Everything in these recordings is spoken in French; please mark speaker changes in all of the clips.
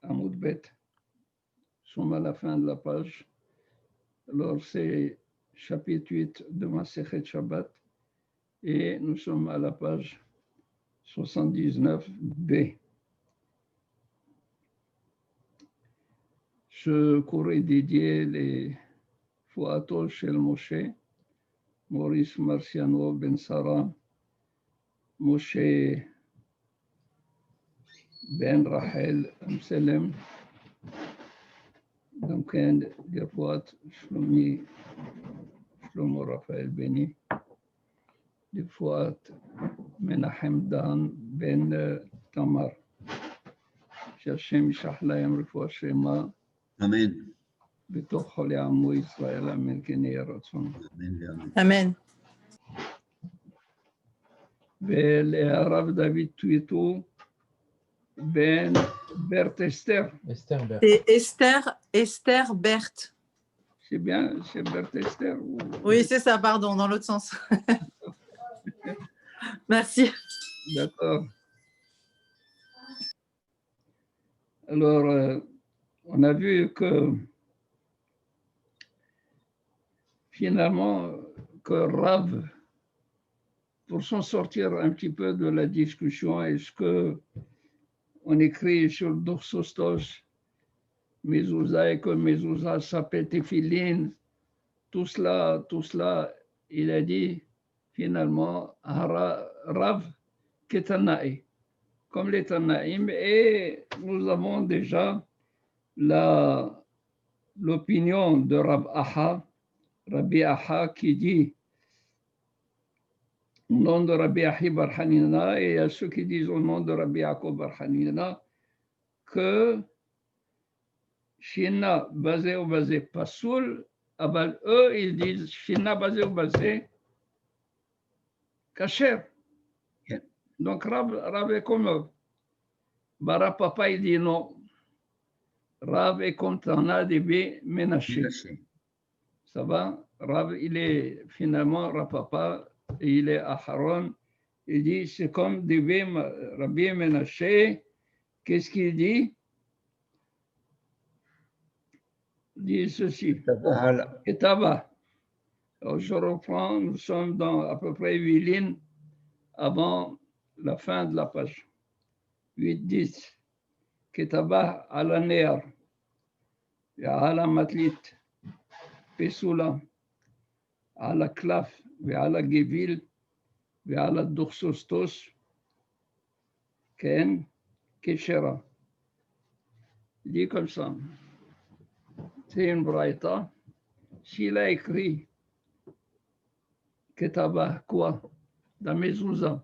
Speaker 1: Amoud Bet. Nous sommes à la fin de la page. Alors, c'est chapitre 8 de Masechet Shabbat et nous sommes à la page 79b. Ce cours est dédié les Fouato Shel Moshe, Maurice Marciano Ben Sarah, Moshe Ben Rachel Amselem, donc des Fouat Shlomo Raphaël Beni, des Fouat Menachem Dan Ben Tamar. שהשם ישלח להם רפואה שלמה.
Speaker 2: אמן.
Speaker 1: בתוך חולי עמו ישראל, אמן כן יהיה רצון.
Speaker 3: אמן.
Speaker 1: ולרב דוד טוויטו בן ברט אסתר.
Speaker 3: Esther Berthe.
Speaker 1: C'est bien, c'est Berthe Esther.
Speaker 3: Oui, c'est ça, pardon, dans l'autre sens. Merci.
Speaker 1: D'accord. Alors, on a vu que finalement, que Rav, pour s'en sortir un petit peu de la discussion, est-ce qu'on écrit sur le doxostos, mezouza et que mezouza s'appelle tefilin, tout cela, il a dit finalement, Rav ketanaï. Comme les Tanaïm, et nous avons déjà l'opinion de Rabbi Aha, qui dit au nom de Rabbi Ahi Bar Hanina, et à ceux qui disent au nom de Rabbi Yaakov Bar Hanina, que Shina basé ou basé pasoul, aval eux ils disent Shina basé ou basé kasher. Donc, Rav est comme eux. Bara Papa, il dit non. Rav est comme Tana Débé Ménaché. Ça va? Rav, il est finalement Rav Papa, et il est Aharon. Il dit c'est comme Débé Rabbi Ménaché. Qu'est-ce qu'il dit? Il dit ceci. Ketaba. Alors, je reprends, nous sommes dans à peu près 8 lignes avant la fin de la page. 8-10. كتبه على النير على متليت بسولة على كلاف وعلى جيفيل وعلى الدخسوستوس كان كشرة dit comme ça. C'est une braïta. S'il a écrit Ketaba quoi? La mezouza.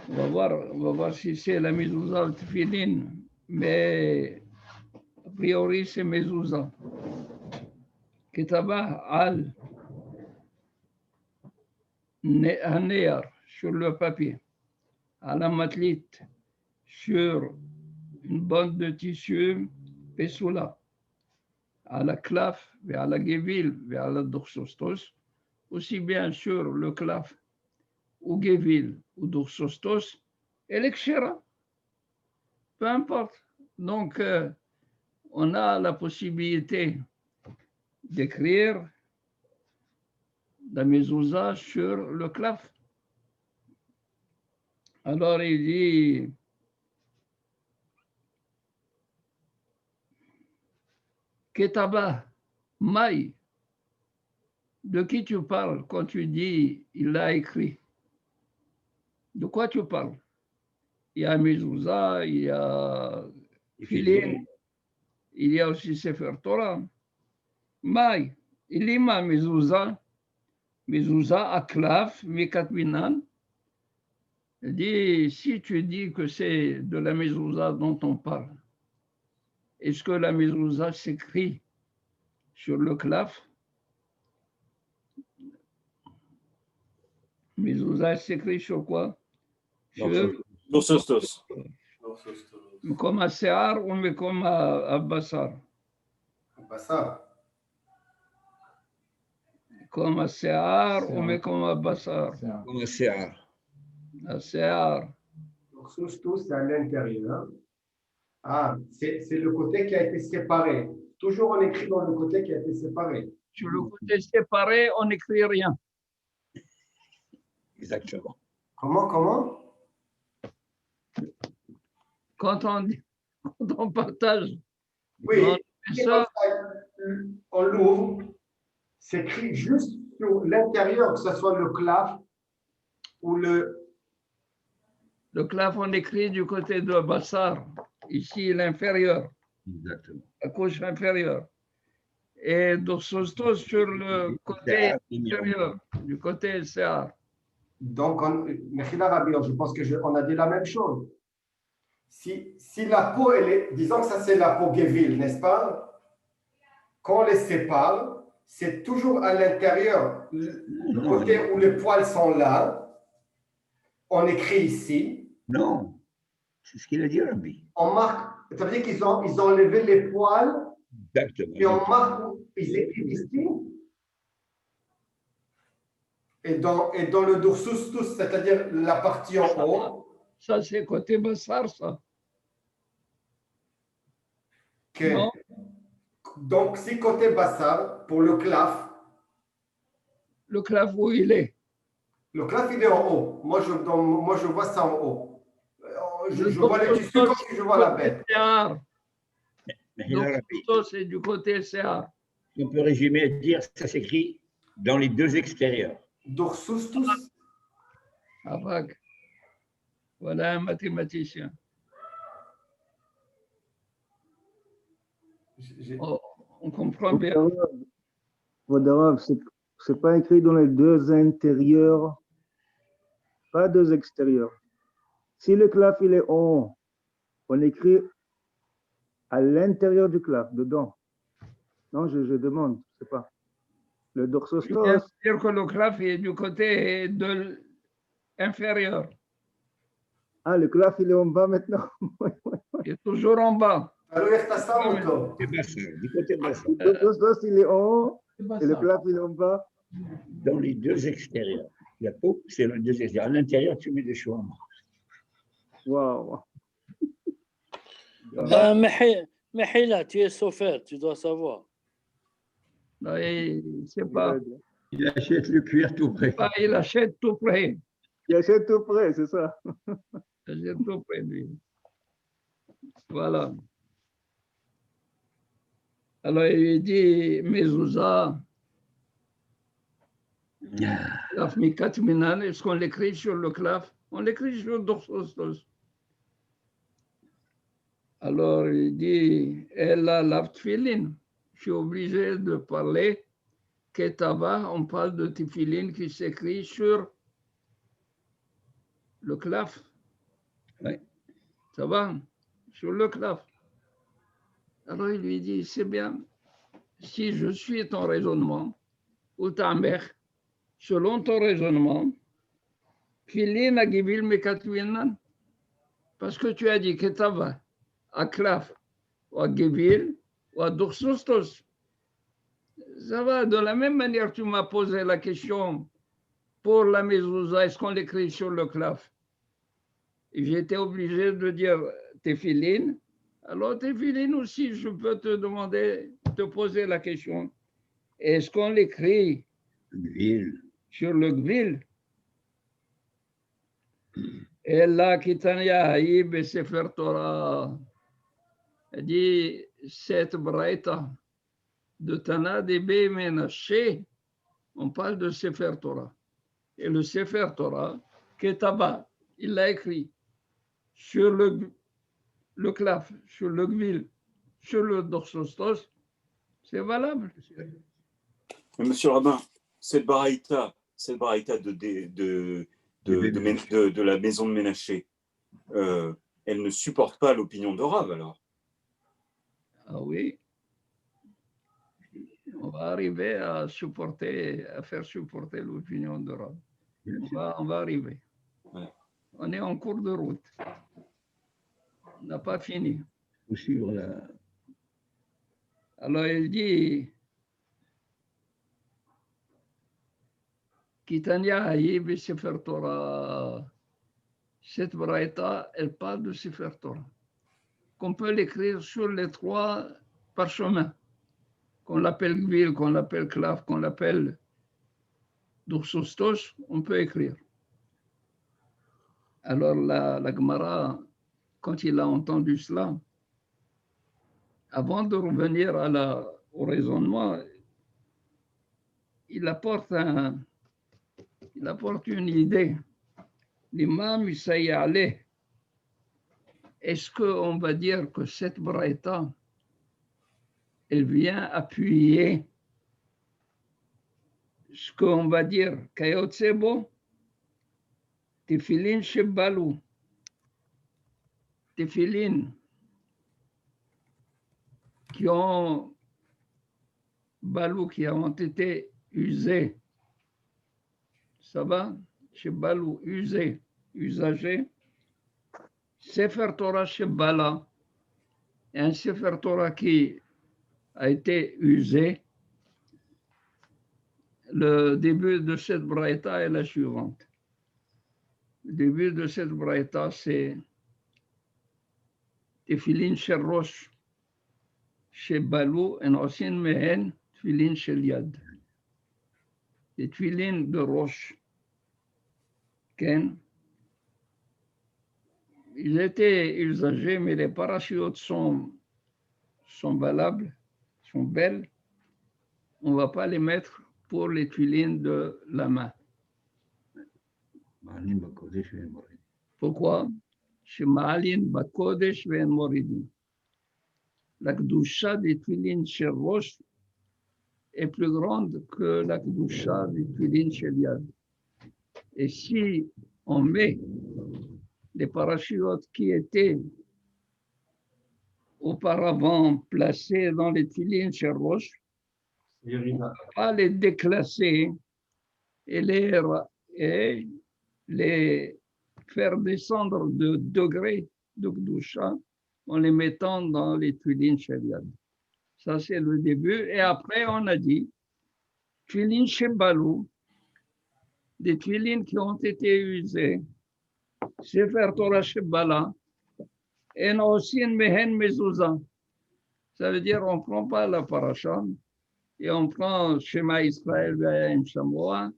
Speaker 1: On va voir si c'est la mezouza ou tefilin, mais a priori c'est mezouza. Ketaba al haner sur le papier, à la matlite sur une bande de tissu pesoula, à la claf, à la gevil, à la doxostos, aussi bien sur le claf ou Gevil ou Doxostos, et l'Ekshera. Peu importe. Donc, on a la possibilité d'écrire la mezouza sur le claf. Alors, il dit Ketaba, Maï. De qui tu parles quand tu dis il l'a écrit? De quoi tu parles? Il y a mezouza, il y a filin, il y a aussi Sefer Torah. Maï, il y a mezouza aklaf, mikatwinan. Il dit, si tu dis que c'est de la mezouza dont on parle, est-ce que la mezouza s'écrit sur le klaf? Mezouza s'écrit sur quoi?
Speaker 4: Doxostos.
Speaker 1: Comme à Sear ou comme à Bassar?
Speaker 5: Bassar.
Speaker 1: Comme à Sear ou comme à Bassar?
Speaker 2: Comme un Sear.
Speaker 1: À Sear.
Speaker 5: Donc, tous à l'intérieur. Ah, c'est le côté qui a été séparé. Toujours on écrit dans le côté qui a été séparé.
Speaker 1: Sur le côté séparé, on n'écrit rien.
Speaker 2: Exactement.
Speaker 5: Comment?
Speaker 1: Quand on partage
Speaker 5: Oui,
Speaker 1: dans l'épaisseur,
Speaker 5: on l'ouvre, c'est écrit juste sur l'intérieur, que ce soit le clave ou le...
Speaker 1: le clave, on écrit du côté de Bassar, ici l'inférieur,
Speaker 2: Exactement.
Speaker 1: la couche inférieure. Et Dorsostos sur le côté inférieur, du côté Sear.
Speaker 5: Donc, Mechila Rabbi, je pense qu'on a dit la même chose. Si la peau, elle est, disons que ça c'est la peau Gevil, n'est-ce pas? Quand on les sépare, c'est toujours à l'intérieur, le côté où les poils sont là, on écrit ici.
Speaker 2: Non, c'est ce qu'il a dit, Rabbi.
Speaker 5: On marque, ça veut dire qu'ils ont enlevé les poils.
Speaker 2: Exactement.
Speaker 5: Et on marque, ils écrivent ici. Et dans le dorsus, c'est-à-dire la partie en haut.
Speaker 1: Ça, c'est côté Bassar, ça. Non.
Speaker 5: Donc, si côté Bassar, pour le claf.
Speaker 1: Le clave où il est.
Speaker 5: Le claf, il est en haut. Moi, je vois ça en haut. Je vois les tissus comme si je vois la bête.
Speaker 1: Donc, ça, c'est du côté CA.
Speaker 2: On peut résumer et dire que ça s'écrit dans les deux extérieurs.
Speaker 5: Dorsus tous.
Speaker 1: Avag. Voilà un mathématicien. On comprend bien.
Speaker 4: Vodarav, c'est pas écrit dans les deux intérieurs, pas deux extérieurs. Si le clave il est en haut, on écrit à l'intérieur du clave, dedans. Non, je demande, je sais pas. Le dorsostos.
Speaker 1: C'est-à-dire que le clave est du côté inférieur.
Speaker 4: Ah, le clave il est en bas maintenant.
Speaker 1: Il est toujours en bas.
Speaker 2: Du côté Bassar.
Speaker 4: Le dorsostos il est en haut et le clave il est en bas.
Speaker 2: Dans les deux extérieurs. La peau, c'est dans les deux extérieurs. À l'intérieur, tu mets des choix.
Speaker 4: Waouh.
Speaker 6: Mehila, tu es sophère, tu dois savoir.
Speaker 1: C'est pas.
Speaker 2: Il achète le cuir tout près.
Speaker 1: Il achète tout près.
Speaker 4: Il achète tout près, c'est ça.
Speaker 1: Il achète tout près, lui. Voilà. Alors, il dit, Mezouza, Claf Mikat Minan, est-ce qu'on l'écrit sur le claf? On l'écrit sur le dorsostos. Alors, il dit, elle a la tefilin. Je suis obligé de parler Ketava, on parle de tefilin qui s'écrit sur le claf.
Speaker 2: Oui.
Speaker 1: Ça va? Sur le claf. Alors, il lui dit, c'est bien. Si je suis ton raisonnement, ou ta mère, selon ton raisonnement, Filin a Givil Mekatwinan, parce que tu as dit Ketava, à claf, ou à Givil, ou à Dorsostos. Ça va, de la même manière, tu m'as posé la question pour la mezouza, est-ce qu'on l'écrit sur le claf? J'étais obligé de dire tefilin. Alors, tefilin aussi, je peux te demander, te poser la question. Est-ce qu'on l'écrit sur le gvil? Et là, Kitania Haïb et Sefer Torah, elle dit, cette braïta de Tana Debe Menaché, on parle de Sefer Torah. Et le Sefer Torah, Ketaba, il l'a écrit sur le claf, sur le gvil, sur le dorsostos, c'est valable.
Speaker 7: Mais monsieur le rabbin, cette baraïta de la maison de Ménaché, elle ne supporte pas l'opinion de Rav, alors.
Speaker 1: Ah oui. On va arriver à faire supporter l'opinion de Rav. On va arriver.
Speaker 7: Ouais.
Speaker 1: On est en cours de route. On n'a pas fini.
Speaker 2: Faut suivre la...
Speaker 1: Alors il dit Kitania Haïb Sefer Torah. Cette braïta, elle parle de Sefer Torah. qu'on peut l'écrire sur les 3 parchemins, qu'on l'appelle Gvil, qu'on l'appelle Klaf, qu'on l'appelle Doxostos, on peut écrire. Alors la Gemara, quand il a entendu cela, avant de revenir au raisonnement, il apporte une idée. L'imam Isaïe allait. Est-ce qu'on va dire que cette braïta, elle vient appuyer ce qu'on va dire Kayotsebo, Tefilin Shebalou, Tefilin qui ont été usés. Ça va? Shebalou, usés, usagés. Sefer Torah Shebala, et un Sefer Torah qui a été usé. Le début de cette braïta est la suivante. Le début de cette braïta, c'est Tefilin Shel Rosh Shebalou en Osin Mehen Tefilin Shel Yad. Les Tefilin de Rosh, Ken, ils étaient usagés, mais les parachutes sont valables, sont belles. On ne va pas les mettre pour les tuilines de la main. Pourquoi? Chez Ma'alin Bakodesh Ve'en Moridim. La Kedusha des tuilines chez Rosh est plus grande que la Kedusha des tuilines chez Yad. Et si on met les parachutes qui étaient auparavant placés dans les tuilines chez Rosh, on ne va pas les déclasser et les faire descendre de degrés de Kedusha en les mettant dans les tuilines chez Yad. Ça, c'est le début. Et après, on a dit tuilines chez Balou, des tuilines qui ont été usées, Sefer Torah Shebala, en Osin Mehen Mezouza. Ça veut dire on ne prend pas la paracha et on prend Shema Israël Ve'ayim Shamoa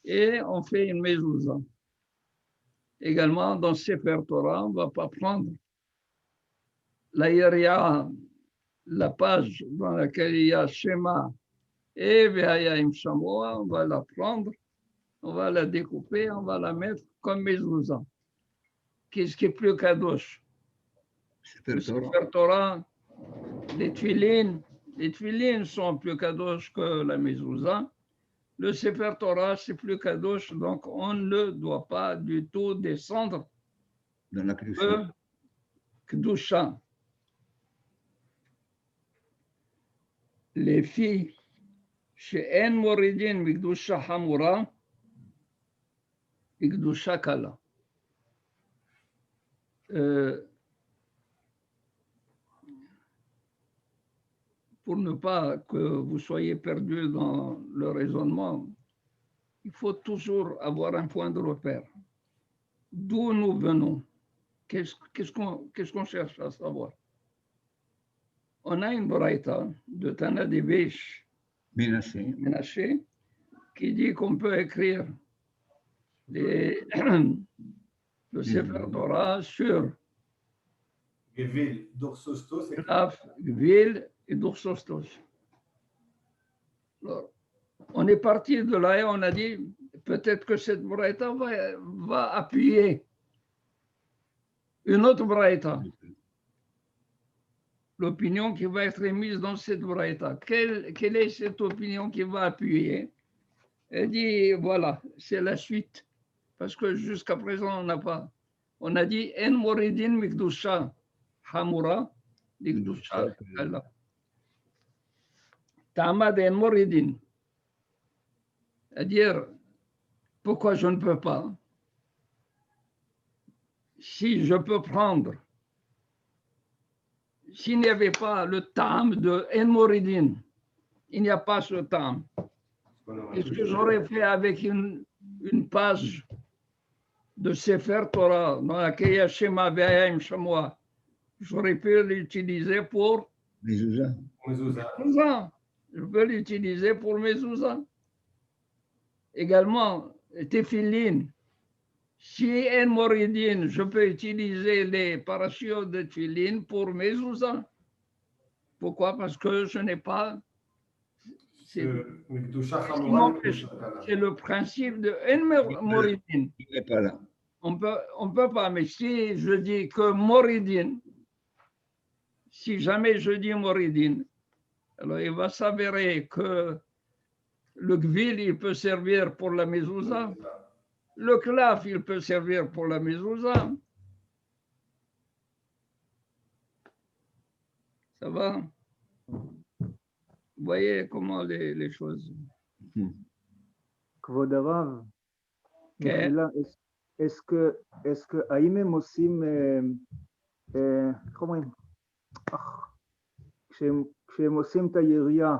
Speaker 1: et on fait une mezouza. Également, dans Sefer Torah, on ne va pas prendre la Yeria, la page dans laquelle il y a Shema et Ve'ayim Shamoa, on va la prendre, on va la découper, on va la mettre comme mezouza. Qu'est-ce qui est plus kadosh? Le Sefer Torah, les tefilines sont plus kadosh que la mezouza. Le Sefer Torah, c'est plus kadosh, donc on ne doit pas du tout descendre
Speaker 2: dans la
Speaker 1: kedusha. Les filles, chez En Moridin, Mikdusha Hamura, Mikdusha Kala. Pour ne pas que vous soyez perdus dans le raisonnement, il faut toujours avoir un point de repère. D'où nous venons? Qu'est-ce qu'on cherche à savoir? On a une braïta de Tana de Bish, Menaché, qui dit qu'on peut écrire le Sefer Torah sur
Speaker 5: Gvil, Doxostos,
Speaker 1: Klaf, Gvil et Doxostos. Alors, on est parti de là et on a dit peut-être que cette braïta va appuyer une autre braïta. L'opinion qui va être émise dans cette braïta. Quelle est cette opinion qui va appuyer? Elle dit voilà, c'est la suite. Parce que jusqu'à présent, on n'a pas. On a dit En Moridin Mikdusha Hamura, Mikdusha Kala. Tamad En Moridin. C'est-à-dire, pourquoi je ne peux pas? Si je peux prendre, s'il n'y avait pas le tam de En Moridin, il n'y a pas ce tam. Qu'est-ce que j'aurais fait avec une page de Sefer Torah dans laquelle il y a Shema Ve'ayim Shamoa j'aurais pu l'utiliser pour
Speaker 2: Mezouza.
Speaker 5: Mezouza.
Speaker 1: mezouza. Je peux l'utiliser pour mezouza. Également, tefillin. Si en moridine, je peux utiliser les parachutes de tefillin pour mezouza. Pourquoi? Parce que je n'ai pas. C'est le principe de en moridine.
Speaker 2: Il n'est pas là.
Speaker 1: On peut pas, mais si je dis que moridine, si jamais je dis moridine, alors il va s'avérer que le gvil, il peut servir pour la mezouza, le klaf, il peut servir pour la mezouza. Ça va? Vous voyez comment les choses.
Speaker 4: כבוד הרב,
Speaker 1: כן.
Speaker 4: מחילה, est-ce que, האם הם עושים, איך אומרים, כשהם עושים את הירייה,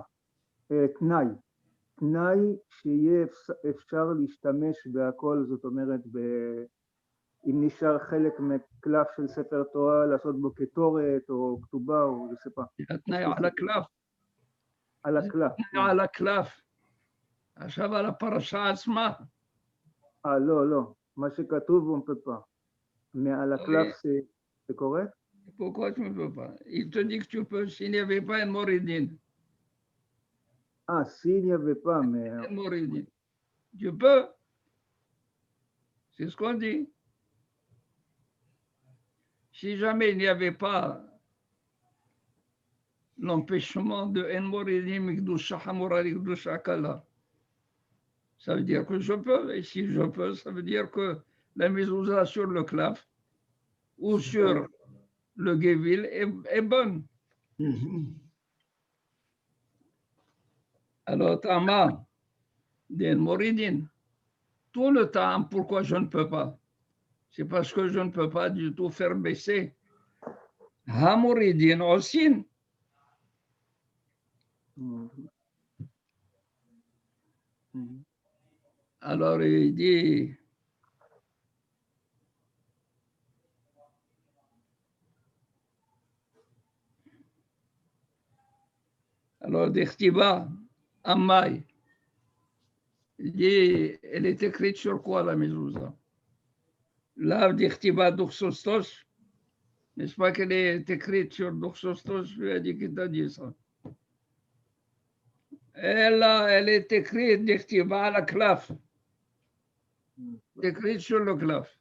Speaker 4: תנאי שיהיה אפשר להשתמש בהכל, זאת אומרת, אם נשאר חלק מקלף של ספר תורה, לעשות בו קטורת או כתובה או לספה.
Speaker 1: התנאי על הקלף.
Speaker 4: על הקלף.
Speaker 1: על הקלף. עכשיו על הפרשה עצמה.
Speaker 4: לא. מה שכתוב on peut pas. Mais à la clave, c'est correct?
Speaker 1: Pourquoi tu ne peux pas? Il te dit que tu peux s'il n'y avait pas une moridine.
Speaker 4: Ah, s'il n'y avait pas, mais...
Speaker 1: Une moridine. Tu peux. C'est ce qu'on dit. Si jamais il n'y avait pas l'empêchement de en moridine, mikdusha hamurari, mikdusha kala, ça veut dire que je peux. Et si je peux, ça veut dire que la mezouza sur le klaf ou sur le gevil est bonne. Alors, Tama, d'En Moridine, tout le temps, pourquoi je ne peux pas? C'est parce que je ne peux pas du tout faire baisser Hamoridine aussi. Alors, il dit, alors, d'Echtiba, Ammaï, il dit, elle est écrite sur quoi la mezouza? Là, d'Echtiba d'Uxostos, n'est-ce pas qu'elle est écrite sur d'Uxostos? Je lui ai dit qu'il t'a dit ça. Elle est écrite d'Echtiba à la claf. Écrite sur le claf.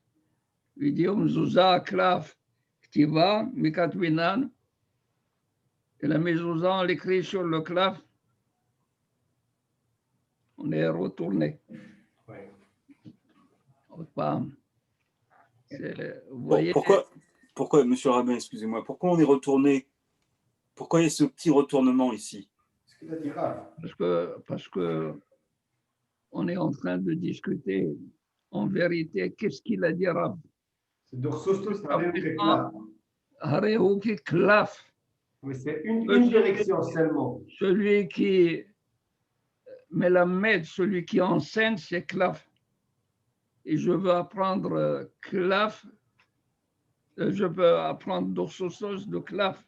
Speaker 1: Il dit, mezouza, claf, Chtiba, Mikatwinan. Et la mezouza, on l'écrit sur le claf. On est retourné. Vous voyez,
Speaker 7: pourquoi, monsieur Rabbin, excusez-moi, pourquoi on est retourné? Pourquoi il y a ce petit retournement ici?
Speaker 1: Parce que on est en train de discuter en vérité qu'est-ce qu'il a dit Rab.
Speaker 5: C'est d'Orsostos,
Speaker 1: Harehu klaf.
Speaker 5: Mais c'est une direction seulement.
Speaker 1: Celui qui Melamed, celui qui enseigne, c'est klaf. Et je veux apprendre klaf. Je peux apprendre d'Orsostos de klaf.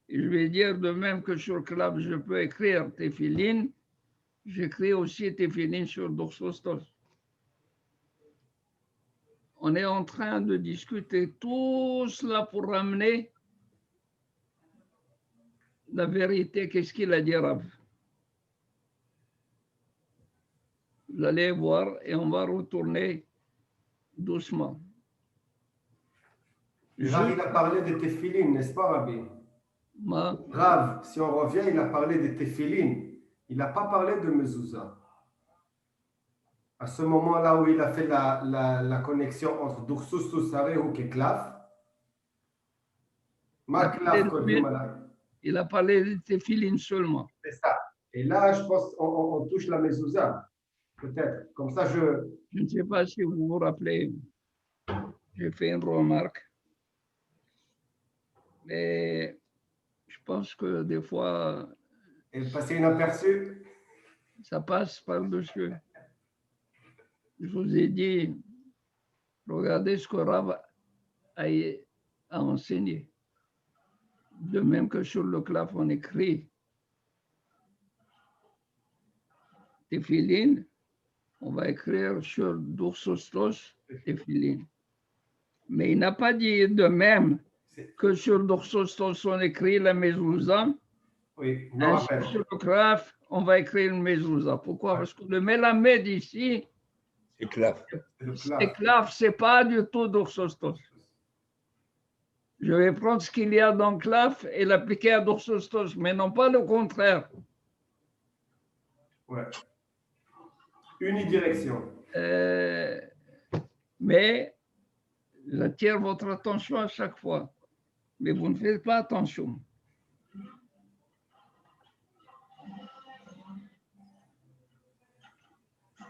Speaker 1: Et je vais dire de même que sur klaf, je peux écrire tefillin. J'écris aussi tefillin sur d'Orsostos. On est en train de discuter tout cela pour ramener la vérité. Qu'est-ce qu'il a dit Rav? Vous allez voir et on va retourner doucement.
Speaker 5: Rav, il a parlé de tefillin, n'est-ce pas, Rabbi? Rav, si on revient, il a parlé de tefillin. Il n'a pas parlé de mezouza. À ce moment-là où il a fait la connexion entre Dursus Tusarehu et Klaf,
Speaker 1: il a parlé de tefillin seulement.
Speaker 5: C'est ça. Et là, je pense qu'on touche la mezouza. Peut-être. Comme ça, je
Speaker 1: ne sais pas si vous vous rappelez, j'ai fait une remarque. Mais je pense que des fois,
Speaker 5: et passer inaperçu,
Speaker 1: ça passe par-dessus. Je vous ai dit, regardez ce que Rav a enseigné. De même que sur le claf, on écrit Tefillin, on va écrire sur Dorsostos Tefillin. Mais il n'a pas dit de même que sur Dorsostos, on écrit la mezouza.
Speaker 5: Oui, je me
Speaker 1: Ainsi,
Speaker 5: rappelle.
Speaker 1: sur le claf, on va écrire une mezouza. Pourquoi? Parce que le Melamed ici,
Speaker 2: C'est claf.
Speaker 5: C'est le
Speaker 1: c'est
Speaker 5: claf.
Speaker 1: claf, c'est pas du tout Dorsostos. Je vais prendre ce qu'il y a dans claf et l'appliquer à Dorsostos, mais non pas le contraire.
Speaker 5: Ouais. Unidirection.
Speaker 1: Mais j'attire votre attention à chaque fois. Mais vous ne faites pas attention.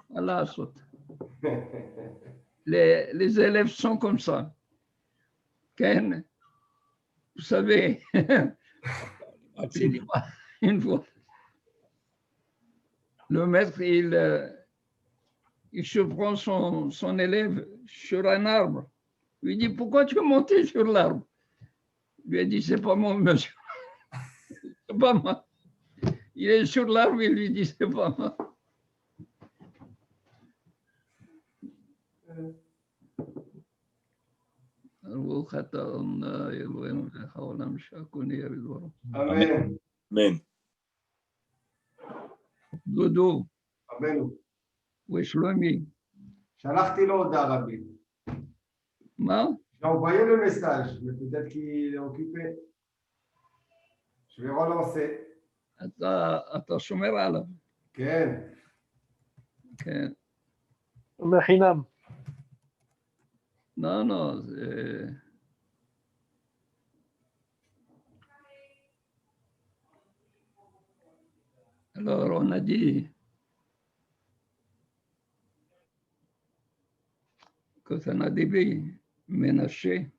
Speaker 1: Voilà, saute. Les élèves sont comme ça. Ken, vous savez, une fois, le maître, il surprend son élève sur un arbre. Il lui dit, pourquoi tu es monté sur l'arbre? Il lui a dit, c'est pas moi, monsieur. C'est pas moi. Il est sur l'arbre, il lui dit, c'est pas moi.
Speaker 5: Amen.
Speaker 7: Amen.
Speaker 1: Dodo,
Speaker 5: Amen.
Speaker 1: Weshlomi,
Speaker 5: שלחתי לו הודעה, רבי.
Speaker 1: מה?
Speaker 5: J'ai envoyé le message, mais peut-être qu'il est occupé. Je vais relancer.
Speaker 1: אתה שומר עליו.
Speaker 5: כן.
Speaker 1: כן.
Speaker 6: מחינם.
Speaker 1: Non, non. Alors, on a dit que Tanadibi Ménaché,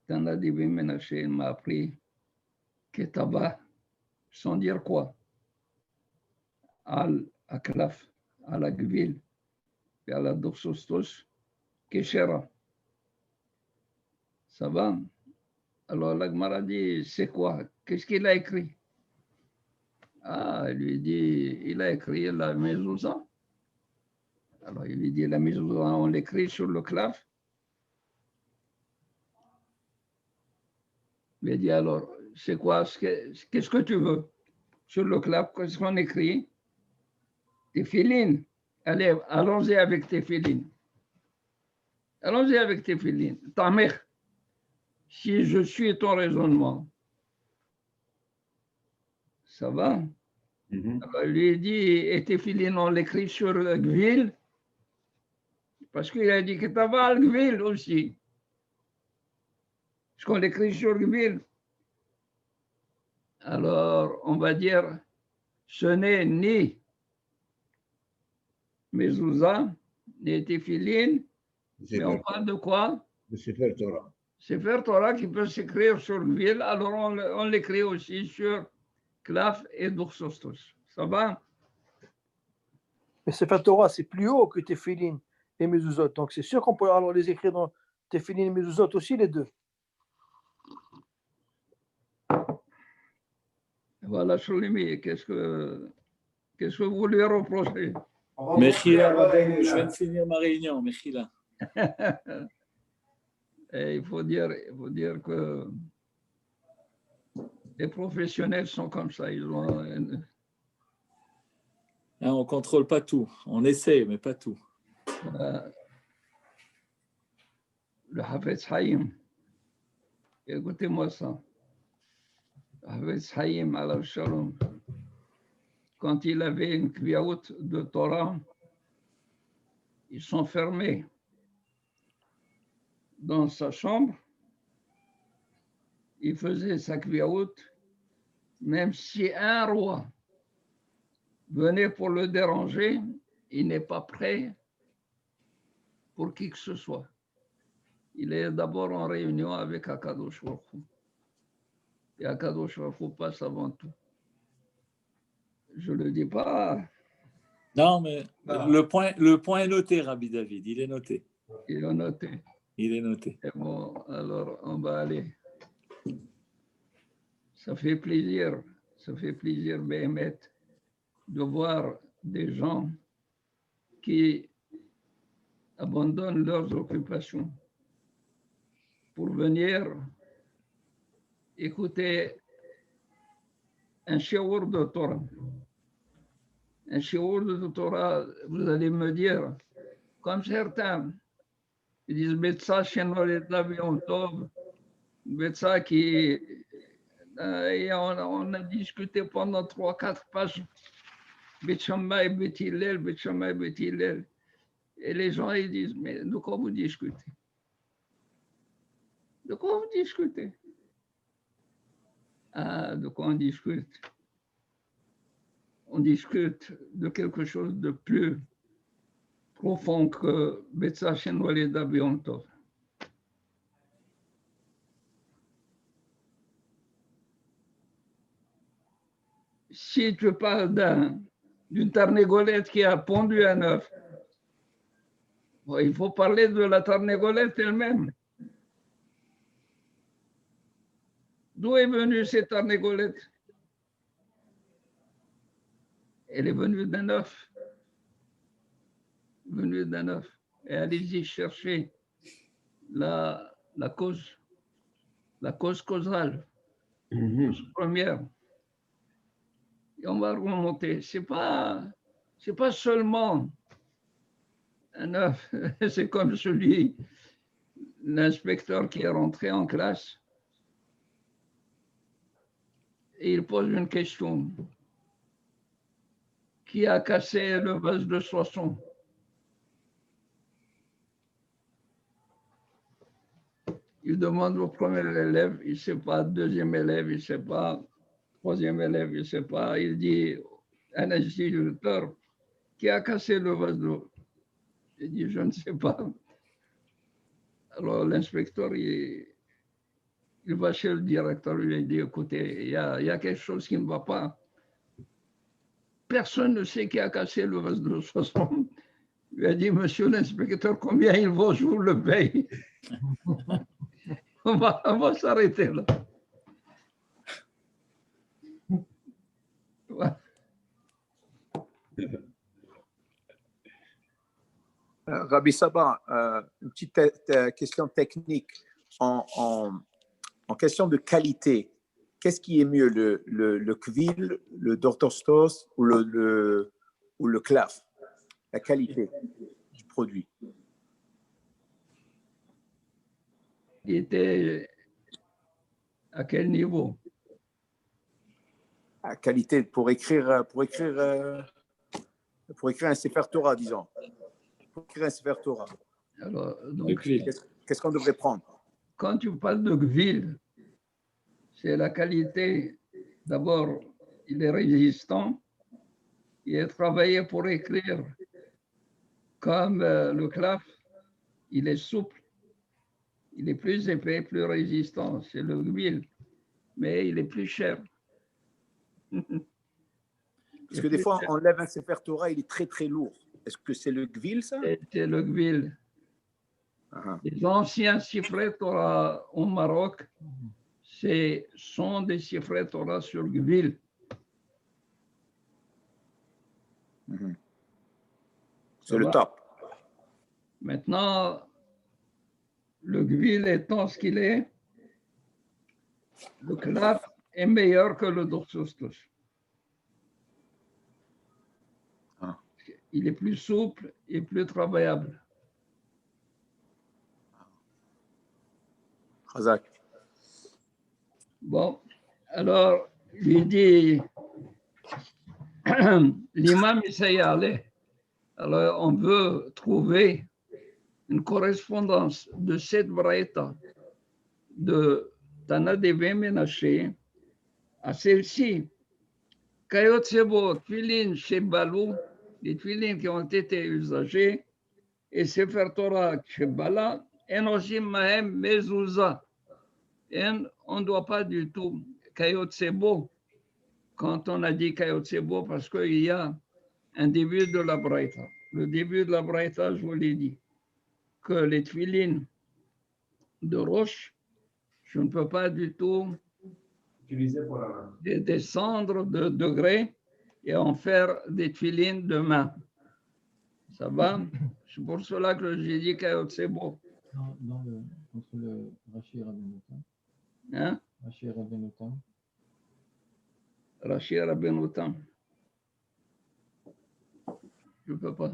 Speaker 1: il m'a appris Ketaba, sans dire quoi, Al Aklaf, Al Agvil, et à la Doxostos, Keshera. Ça va? Alors, l'Agmara dit, c'est quoi? Qu'est-ce qu'il a écrit? Ah, il lui dit, il a écrit la mezouza. Alors, il lui dit, la mezouza, on l'écrit sur le claf. Il lui dit, alors, c'est quoi? Qu'est-ce que tu veux? Sur le claf, qu'est-ce qu'on écrit? Tefillin. Allez, allons-y avec Tefillin. Allons-y avec Tefillin. Tamer, si je suis ton raisonnement, ça va? Alors, il lui dit, et Tefillin, on l'écrit sur le Gvil, parce qu'il a dit que tu vas le Gvil aussi. Est-ce qu'on l'écrit sur le Gvil? Alors, on va dire, ce n'est ni Mezouza, ni Tefillin, mais on parle de quoi?
Speaker 2: De Sefer Torah.
Speaker 1: Sefer Torah qui peut s'écrire sur le Gvil, alors on l'écrit aussi sur Klaf et Doxostos. Ça va?
Speaker 8: Mais Sefer Torah, c'est plus haut que Tefillin et Mezuzot. Donc c'est sûr qu'on peut alors les écrire dans Tefillin et Mezuzot aussi, les deux.
Speaker 1: Voilà, Sholimi, qu'est-ce que vous lui reprochez?
Speaker 9: Mechila, Rabbeinu, je viens de finir ma réunion, Mechila.
Speaker 1: Et il faut dire que les professionnels sont comme ça. Ils ont
Speaker 9: Hein, on ne contrôle pas tout. On essaie, mais pas tout.
Speaker 1: le Hafez Haïm. Écoutez-moi ça. Le Hafez Haïm, alav shalom, quand il avait une kviaout de Torah, ils sont fermés dans sa chambre. Il faisait sa kviaout, même si un roi venait pour le déranger, il n'est pas prêt pour qui que ce soit. Il est d'abord en réunion avec Akadosh Baruch Hu. Et Akadosh Baruch Hu passe avant tout. Je ne le dis pas.
Speaker 9: Non, mais le point est noté, Rabbi David. Il est noté.
Speaker 1: Il est noté.
Speaker 9: Il est noté.
Speaker 1: Et bon, alors on va aller. ça fait plaisir, Béhémet, de voir des gens qui abandonnent leurs occupations pour venir écouter un shiur de Torah. Un shiur de Torah, vous allez me dire, comme certains, ils disent Betsa Shenolet Lavion Tov, Betsa qui. Et on a discuté pendant 3-4 pages. Bet Shammai, Bet Hillel, Bet Shammai, Bet Hillel. Et les gens, ils disent, mais de quoi vous discutez? De quoi vous discutez? Ah, de quoi on discute? On discute de quelque chose de plus profond que Betsa Shenolet Lavion Tov. Si tu parles d'une tarnégolette qui a pondu un œuf, bon, il faut parler de la tarnégolette elle-même. D'où est venue cette tarnégolette? Elle est venue d'un œuf. Venue d'un œuf. Et allez-y chercher la cause causale, première. Et on va remonter. C'est pas seulement un œuf. C'est comme l'inspecteur qui est rentré en classe et il pose une question. Qui a cassé le vase de Soissons? Il demande au premier élève, il ne sait pas, deuxième élève, il ne sait pas, troisième élève, il ne sait pas. Il dit à un instituteur, qui a cassé le vase d'eau? Il dit, je ne sais pas. Alors l'inspecteur, il va chez le directeur, il lui dit, écoutez, il y a quelque chose qui ne va pas. Personne ne sait qui a cassé le vase de 60. Il lui a dit, monsieur l'inspecteur, combien il vaut, je vous le paye. On va s'arrêter là. Ouais.
Speaker 10: Rabbi Saba, une petite question technique. En question de qualité, qu'est-ce qui est mieux, le kvil, le dortostos ou le klaf? La qualité du produit.
Speaker 1: Il était à quel niveau?
Speaker 10: La qualité pour écrire un Sefer Torah, disons. Pour écrire un Sefer Torah.
Speaker 1: Alors, donc,
Speaker 10: qu'est-ce qu'on devrait prendre?
Speaker 1: Quand tu parles de kvil, c'est la qualité. D'abord, il est résistant. Il est travaillé pour écrire. Comme le klaf, il est souple. Il est plus épais, plus résistant. C'est le kvil. Mais il est plus cher.
Speaker 10: Parce que des fois, on lève un Sefer Torah, il est très très lourd. Est-ce que c'est le kvil, ça?
Speaker 1: C'est le kvil. Les anciens siffrets Torah au Maroc, sont des siffrets Torah sur kvil.
Speaker 10: C'est le top.
Speaker 1: Maintenant, le kvil étant ce qu'il est, le klaf est meilleur que le dorsostos. Il est plus souple et plus travaillable.
Speaker 10: Chazak.
Speaker 1: Bon, alors, il dit, l'imam essaie d'y aller. Alors, on veut trouver une correspondance de cette braïta de Tana Deve Menaché à celle-ci. Kayot Sebo, Tfilin chez Balou, les Tfilin qui ont été usagés, et Sefer Torah chez Bala, Enoshim Mahem Mezouza. Et on ne doit pas du tout Kayot Sebo, quand on a dit Kayot Sebo, parce qu'il y a un début de la braïta. Le début de la braïta, je vous l'ai dit, que les Tfilin de Roche, je ne peux pas du tout
Speaker 5: Utilisé pour la main.
Speaker 1: de descendre de degrés et en faire des tefilines de main. Ça va? C'est pour cela que j'ai dit que c'est beau.
Speaker 11: Entre le Rashi et Rabbeinu Tam.
Speaker 1: Hein?
Speaker 11: Rashi et Rabbeinu Tam.
Speaker 1: Rashi et Rabbeinu Tam. Je ne peux pas.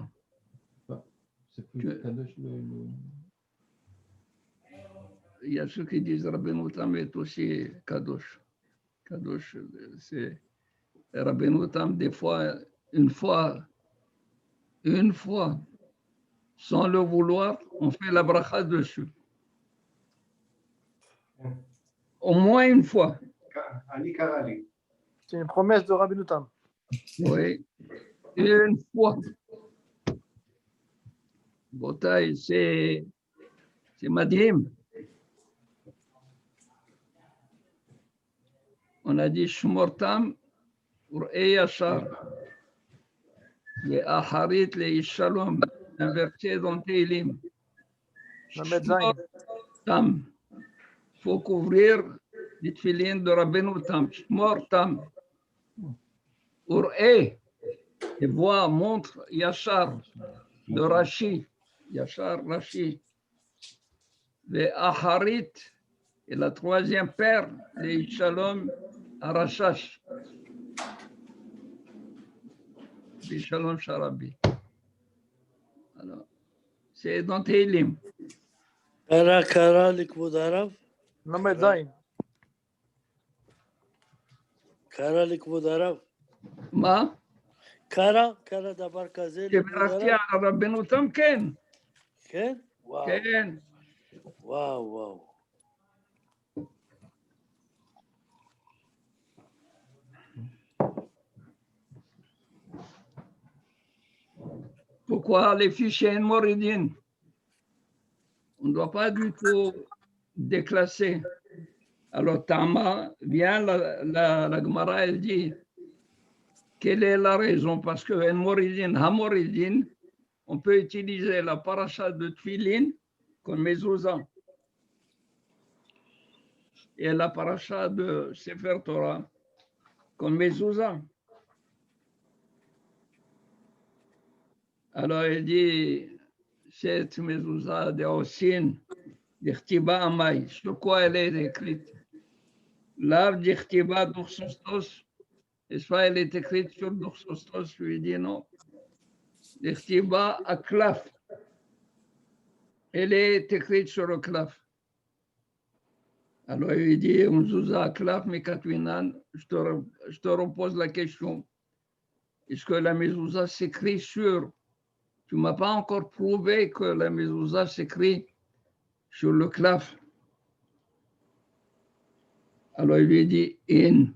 Speaker 11: C'est plus Kadosh
Speaker 1: Il y a ceux qui disent Rabbeinu Tam est aussi Kadosh. Kadosh, c'est Rabbeinu Tam, des fois, une fois, sans le vouloir, on fait la bracha dessus. Au moins une fois.
Speaker 5: Ali Karali.
Speaker 8: C'est une promesse de Rabbeinu Tam.
Speaker 1: Oui, une fois. Botaï, c'est madhim. On a dit Shmortam Ur'ei Yashar. Les Aharit, les Shalom, inversé dans Teilim. Tam. Il faut couvrir les tefilines de Rabbeinu Tam. Shmor Tam. Ur'ei. Et voix, montre Yashar de Rashi. Yashar, Rashi. Les Aharit. Et la troisième paire, les Shalom Arashash. Les Shalom Sharabi. Alors, c'est dans Teilim.
Speaker 6: Kara likvud Arav.
Speaker 8: Lamed Zayin.
Speaker 6: Kara likvud Arav.
Speaker 1: מה?
Speaker 6: קרה דבר כזה?
Speaker 1: שברכתי על רבנו תם, כן.
Speaker 6: כן? וואו.
Speaker 1: כן.
Speaker 6: וואו.
Speaker 1: Pourquoi les fichiers moridines? On ne doit pas du tout déclasser. Alors, Tama, vient la Gemara, elle dit, quelle est la raison? Parce que Hamoridine, on peut utiliser la paracha de Tfilin comme mezouza. Et la paracha de Sefer Torah comme mezouza. Alors, il dit, cette mezouza de Osin, d'Echtiba Amay, sur quoi elle est écrite? L'arbre d'Echtiba d'Ursostos, n'est-ce pas, elle est écrite sur d'Ursostos, je lui dis non. D'Echtiba Aklaf, elle est écrite sur le klaf. Alors, il dit, mezouza Aklaf, Mekatwinan, je te repose la question. Est-ce que la mezouza s'écrit sur? Tu ne m'as pas encore prouvé que la mezouza s'écrit sur le klaf. Alors il lui dit in.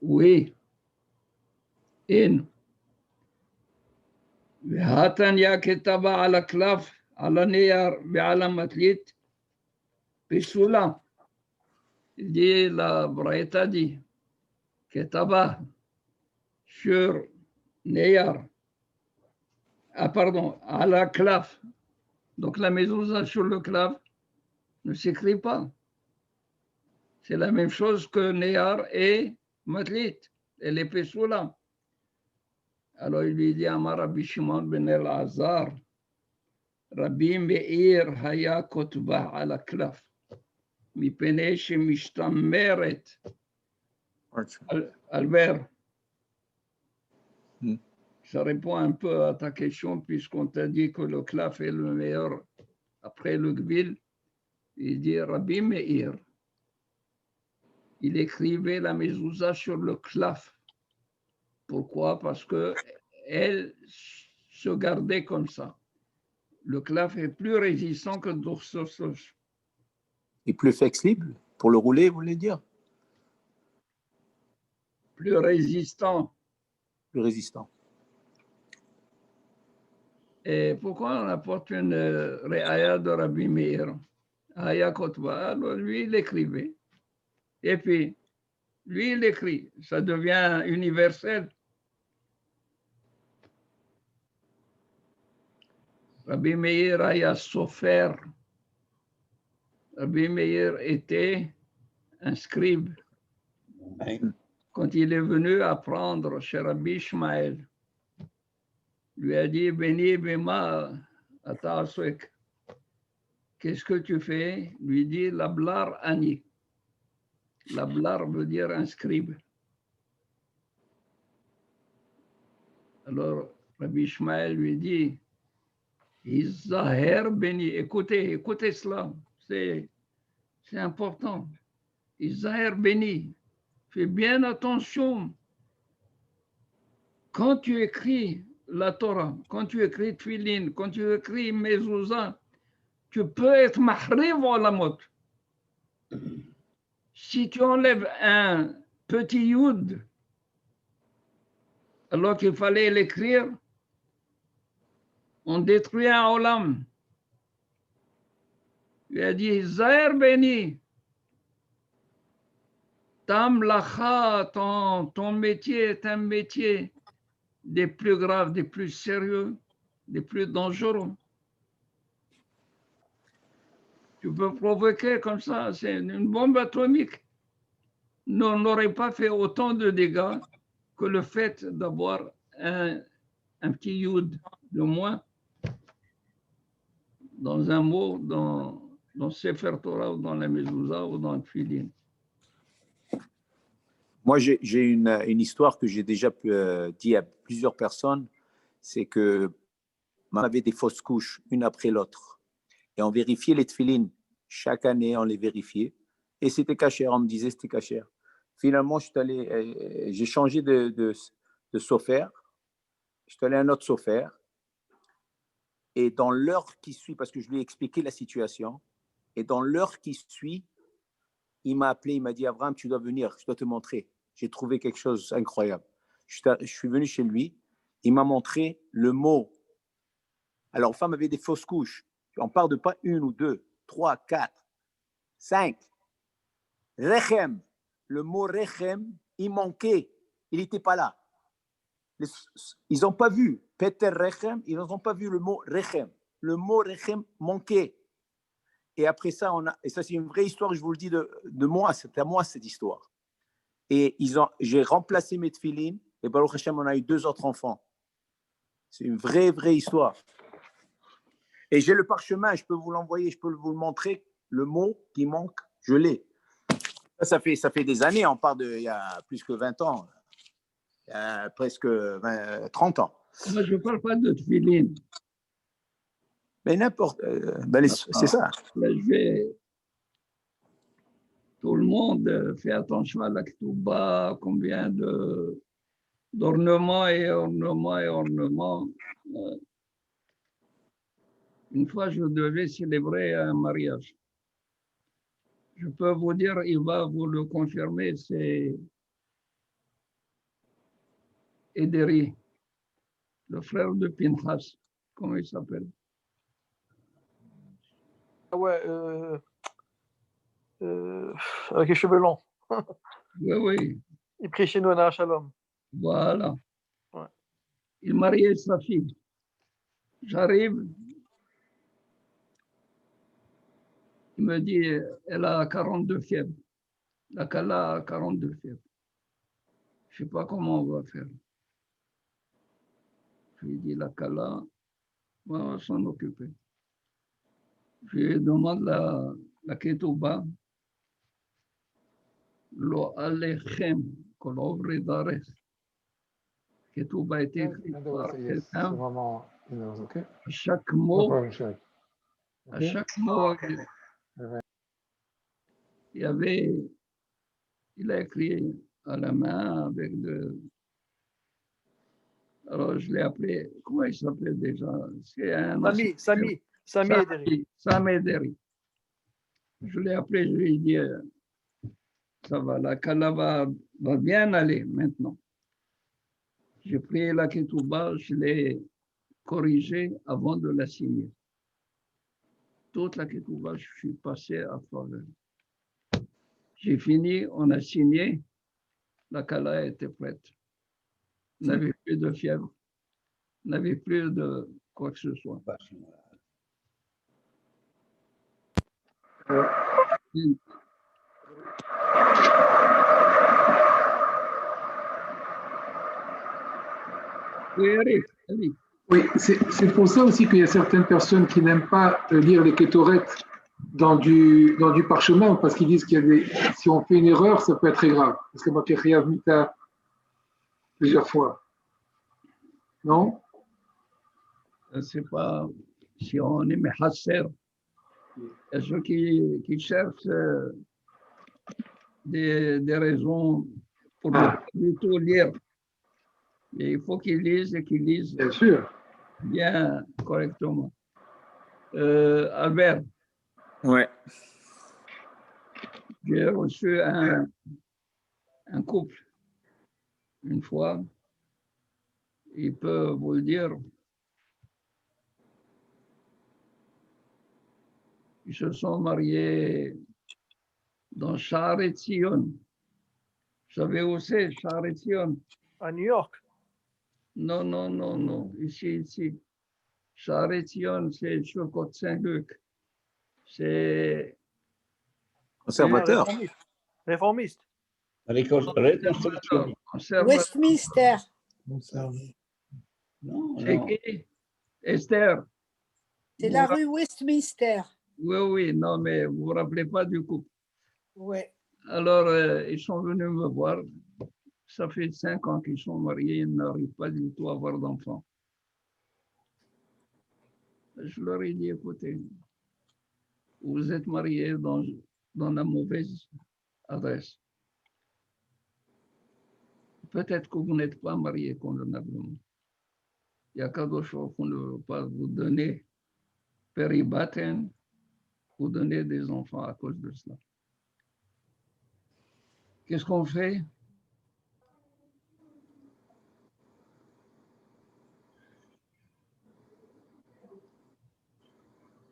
Speaker 1: Oui. In. והתניא כתבה על הקלף, על הנייר ועל המתלית, פסולה. Il dit, la Braïta dit, כתבה sur נייר. Ah pardon, à la klaf. Donc la mezouza sur le klaf ne s'écrit pas. C'est la même chose que Neyar et Matlit. Elle est Pessoula. Alors il lui dit Amar Rabbi Shimon ben El-Azar, Rabbi Meir haya kotba ala klaf, mipene shemishtameret. Albert, ça répond un peu à ta question puisqu'on t'a dit que le klaf est le meilleur après le gvil. Il dit Rabbi Meir. Il écrivait la mezouza sur le klaf. Pourquoi? Parce qu'elle se gardait comme ça. Le klaf est plus résistant que l'Ursosos.
Speaker 10: Et plus flexible pour le rouler, vous voulez dire?
Speaker 1: Plus résistant.
Speaker 10: Plus résistant.
Speaker 1: Et pourquoi on apporte une réaya de Rabbi Meir? Haya Kotba, alors lui, il écrivait. Et puis, lui, il écrit. Ça devient universel. Rabbi Meir haya sofer. Rabbi Meir était un scribe, quand il est venu apprendre chez Rabbi Ishmael, lui a dit, Beni Bema Ataswek, qu'est-ce que tu fais? Lui dit, Lablar Ani. Lablar veut dire un scribe. Alors, Rabbi Ishmael lui dit, Izaher Beni, écoutez cela, c'est important. Izaher Beni, fais bien attention. Quand tu écris la Torah, quand tu écris Tfilin, quand tu écris Mezouza, tu peux être mahriv olamot. Si tu enlèves un petit yud, alors qu'il fallait l'écrire, on détruit un olam. Il a dit, Zahir Beni, Tam Lacha, ton métier est un métier des plus graves, des plus sérieux, des plus dangereux. Tu peux provoquer comme ça, c'est une bombe atomique. Nous, on n'aurait pas fait autant de dégâts que le fait d'avoir un petit yud de moins dans un mot, dans Sefer Torah ou dans la Mezouza ou dans le Tfilin.
Speaker 10: Moi, j'ai une histoire que j'ai déjà dit à plusieurs personnes, c'est que on avait des fausses couches, une après l'autre. Et on vérifiait les tefilines. Chaque année, on les vérifiait. Et c'était cachère, on me disait c'était cachère. Finalement, j'ai changé de sofer. Je suis allé à un autre sofer. Et dans l'heure qui suit, parce que je lui ai expliqué la situation, et dans l'heure qui suit, il m'a appelé, il m'a dit, Abraham, tu dois venir, je dois te montrer. J'ai trouvé quelque chose d'incroyable. Je suis venu chez lui, il m'a montré le mot. Alors, femme avait des fausses couches. On parle de pas une ou deux, 3, 4, 5. Rechem. Le mot Rechem, il manquait. Il n'était pas là. Ils n'ont pas vu. Peter Rechem, ils n'ont pas vu le mot Rechem. Le mot Rechem manquait. Et après ça, et ça c'est une vraie histoire, je vous le dis de moi, c'est à moi cette histoire. Et j'ai remplacé mes tefilines, et Baruch Hashem, on a eu 2 autres enfants. C'est une vraie histoire. Et j'ai le parchemin, je peux vous l'envoyer, je peux vous le montrer, le mot qui manque, je l'ai. Ça fait des années, on parle il y a plus que 20 ans, il y a presque 30 ans.
Speaker 1: Moi, je ne parle pas de tefilin.
Speaker 10: Mais n'importe, c'est ça.
Speaker 1: Là, tout le monde fait attention à la ketouba, combien d'ornements et ornements. Une fois, je devais célébrer un mariage. Je peux vous dire, il va vous le confirmer, c'est Ederi, le frère de Pinchas. Comment il s'appelle?
Speaker 8: Ouais, avec les cheveux longs.
Speaker 1: Oui.
Speaker 8: Il prie chez nous à Nahar Shalom.
Speaker 1: Voilà.
Speaker 8: Ouais.
Speaker 1: Il mariait sa fille. J'arrive. Il me dit, elle a 42 fièvres. La Kala a 42 fièvres. Je ne sais pas comment on va faire. Je lui dis, la Kala, on va s'en occuper. Je lui demande la Ketouba. Lo alechem, kol ovre dares. Ketouba a été écrit par quelqu'un. À chaque mot, il a écrit à la main avec alors je l'ai appelé, comment il s'appelait déjà? C'est un Sami Ederi. Je l'ai appelé, je lui ai dit, ça va, la Kala va bien aller maintenant. J'ai pris la Ketouba, je l'ai corrigée avant de la signer. Toute la Ketouba, je suis passé à travers. J'ai fini, on a signé, la Kala était prête. On n'avait plus de fièvre, on n'avait plus de quoi que ce soit. Oui, Eric, Eric.
Speaker 12: Oui, c'est pour ça aussi qu'il y a certaines personnes qui n'aiment pas lire les kétorettes dans du parchemin, parce qu'ils disent qu'il y a des, si on fait une erreur, ça peut être très grave. Parce que moi, Pierre Mita plusieurs fois. Non?
Speaker 1: C'est pas si on est mehasser. Il y a ceux qui cherchent des raisons pour ne pas du tout lire. Et il faut qu'ils lisent et qu'ils lisent
Speaker 12: Bien sûr.
Speaker 1: Bien correctement. Albert,
Speaker 10: Ouais.
Speaker 1: j'ai reçu un couple une fois. Il peut vous le dire. Ils se sont mariés dans Sha'ar Etzion. Vous savez où c'est, Sha'ar Etzion?
Speaker 8: À New York.
Speaker 1: Non, non, non, non. Ici. Sha'ar Etzion, c'est sur Côte Saint-Luc. C'est
Speaker 10: Conservateur.
Speaker 8: Réformiste.
Speaker 2: Reconstruction.
Speaker 13: Westminster.
Speaker 2: Non,
Speaker 1: C'est
Speaker 2: non.
Speaker 1: qui? Esther.
Speaker 13: C'est la rue Westminster.
Speaker 1: Oui, oui, non, mais vous ne vous rappelez pas du couple.
Speaker 13: Ouais.
Speaker 1: Alors, ils sont venus me voir. Ça fait 5 ans qu'ils sont mariés, ils n'arrivent pas du tout à avoir d'enfants. Je leur ai dit, écoutez, vous êtes mariés dans la mauvaise adresse. Peut-être que vous n'êtes pas mariés convenablement. Il y a quelque chose qu'on ne veut pas vous donner péribaten, vous donner des enfants à cause de cela. Qu'est-ce qu'on fait?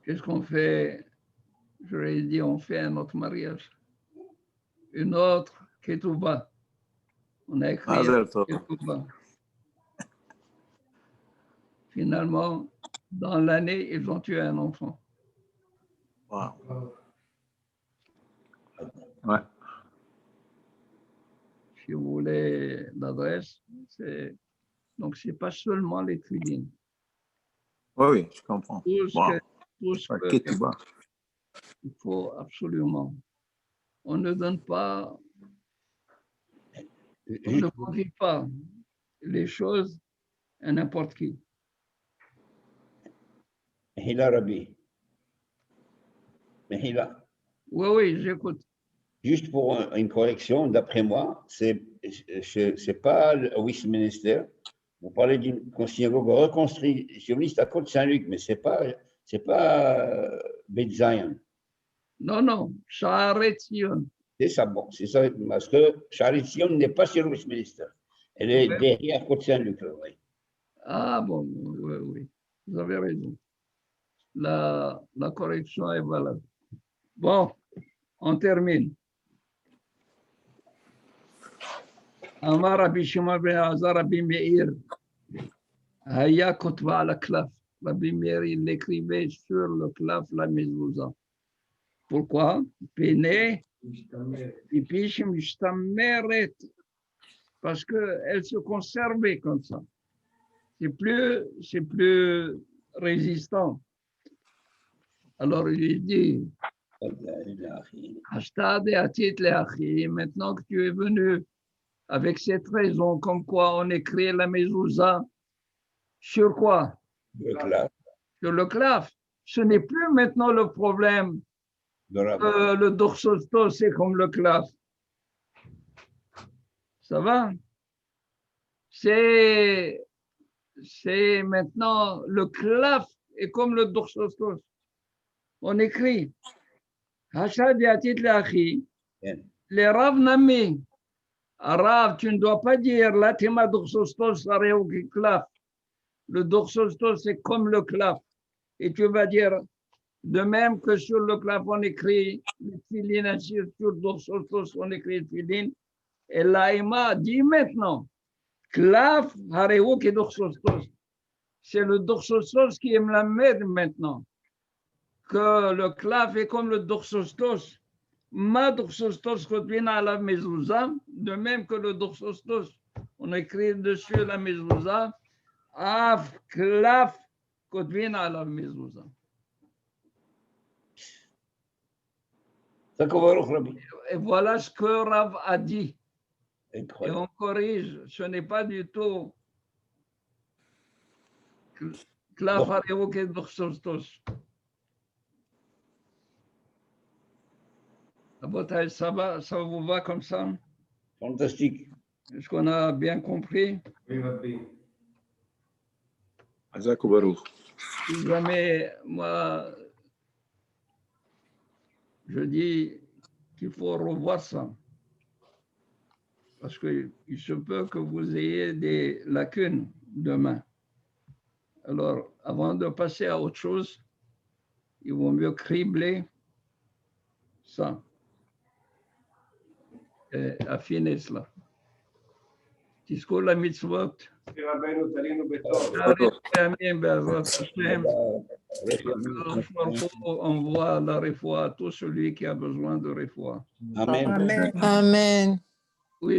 Speaker 1: Qu'est-ce qu'on fait? Je leur ai dit, on fait un autre mariage. Une autre ketouba. On a écrit ketouba. Finalement, dans l'année, ils ont tué un enfant.
Speaker 10: Wow. Ouais.
Speaker 1: Si vous voulez l'adresse, donc c'est pas seulement les cuisines.
Speaker 10: Oui, oui, je comprends.
Speaker 1: Tout ce
Speaker 10: Wow.
Speaker 1: que il faut absolument. On ne donne pas, on ne confie pas les choses à n'importe qui.
Speaker 2: Mehila Rabbi. Mehila.
Speaker 1: Oui, oui, j'écoute.
Speaker 2: Juste pour une correction, d'après moi, c'est pas le Westminster. Vous parlez d'une synagogue reconstructionniste à Côte-Saint-Luc, mais c'est pas Beth Zion.
Speaker 1: Non, non, Sha'ar Etzion.
Speaker 2: C'est ça, bon, c'est ça, parce que Sha'ar Etzion n'est pas sur Westminster. Elle est derrière Côte-Saint-Luc. Oui.
Speaker 1: Ah bon, oui, oui, vous avez raison. La correction est valable. Bon, on termine. Amar Rabbi Shimon ben Azar Rabbi Meir, Haya Kotva ala klaf. Rabbi Meir, il l'écrivait sur le klaf la mezouza. Pourquoi? Pene, Ipishim Ishtameret. Parce qu'elle se conservait comme ça. C'est plus résistant. Alors il dit, maintenant que tu es venu avec cette raison, comme quoi on écrit la mezouza, sur quoi? Sur le claf. Ce n'est plus maintenant le problème. Le dorsostos, c'est comme le claf. Ça va? C'est maintenant le claf est comme le dorsostos. On écrit Hachad yatit le'achi, les Rav Nami. Rav, tu ne dois pas dire la tema dorsostos areo klaf. Le dorsostos, c'est comme le claf. Et tu vas dire, de même que sur le claf, on écrit le filin, sur le dorsostos, on écrit le filin. Et l'Aïma dit maintenant, claf areo qui dorsostos. C'est le dorsostos qui aime la med maintenant. Que le claf est comme le dorsostos. Ma dorsostos revient à la mezouza, de même que le dorsostos, on écrit dessus la mezouza, Av klaf kotvin alav mezouza. Et voilà ce que Rav a dit. Et on corrige, ce n'est pas du tout klaf hareu kedochsostos. Ça vous va comme ça?
Speaker 2: Fantastique.
Speaker 1: Est-ce qu'on a bien compris?
Speaker 5: Oui, Rabbi.
Speaker 1: Si jamais, moi, je dis qu'il faut revoir ça. Parce qu'il se peut que vous ayez des lacunes demain. Alors, avant de passer à autre chose, il vaut mieux cribler ça et affiner cela. תזכו למצוות.
Speaker 5: רבנו, תלינו בטוב.
Speaker 1: Amen, בעזרת השם. הקדוש ברוך הוא envoie la réfoua à tout celui qui a besoin de réfoua.
Speaker 2: Amen.
Speaker 3: Amen.
Speaker 1: Oui.